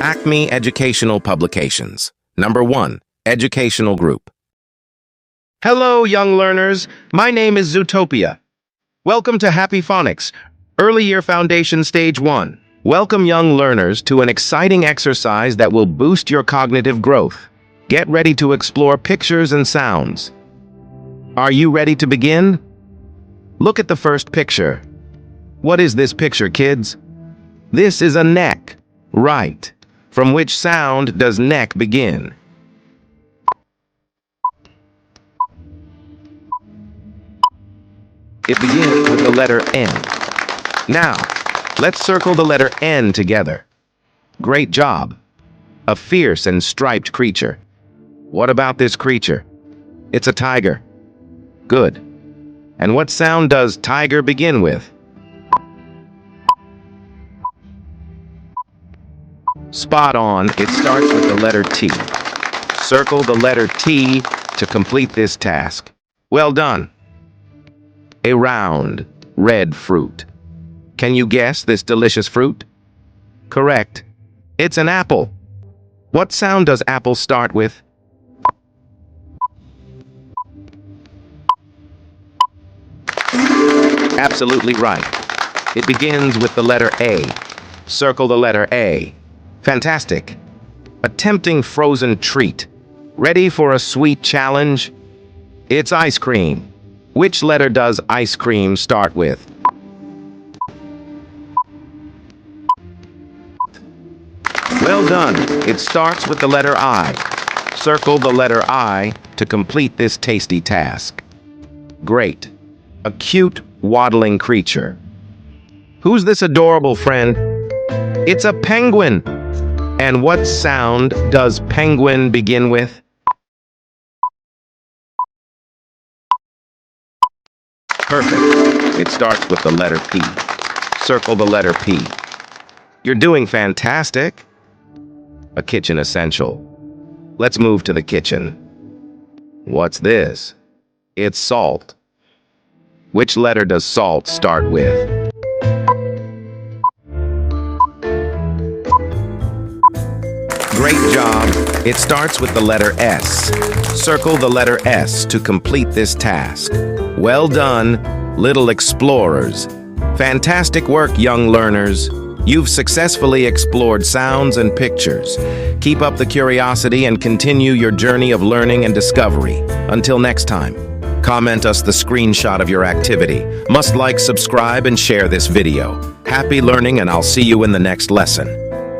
Acme Educational Publications. Number 1. Educational Group. Hello, young learners. My name is Zootopia. Welcome to Happy Phonics, Early Year Foundation Stage 1. Welcome, young learners, to an exciting exercise that will boost your cognitive growth. Get ready to explore pictures and sounds. Are you ready to begin? Look at the first picture. What is this picture, kids? This is a neck. Right. From which sound does neck begin? It begins with the letter N. Now, let's circle the letter N together. Great job. A fierce and striped creature. What about this creature? It's a tiger. Good. And what sound does tiger begin with? Spot on. It starts with the letter T. Circle the letter T to complete this task. Well done. A round, red fruit. Can you guess this delicious fruit? Correct. It's an apple. What sound does apple start with? Absolutely right. It begins with the letter A. Circle the letter A. Fantastic. A tempting frozen treat. Ready for a sweet challenge? It's ice cream. Which letter does ice cream start with? Well done. It starts with the letter I. Circle the letter I to complete this tasty task. Great. A cute, waddling creature. Who's this adorable friend? It's a penguin. And what sound does penguin begin with? Perfect. It starts with the letter P. Circle the letter P. You're doing fantastic. A kitchen essential. Let's move to the kitchen. What's this? It's salt. Which letter does salt start with? Great job. It starts with the letter S. Circle the letter S to complete this task. Well done, little explorers. Fantastic work, young learners. You've successfully explored sounds and pictures. Keep up the curiosity and continue your journey of learning and discovery. Until next time, comment us the screenshot of your activity. Must like, subscribe, and share this video. Happy learning, and I'll see you in the next lesson.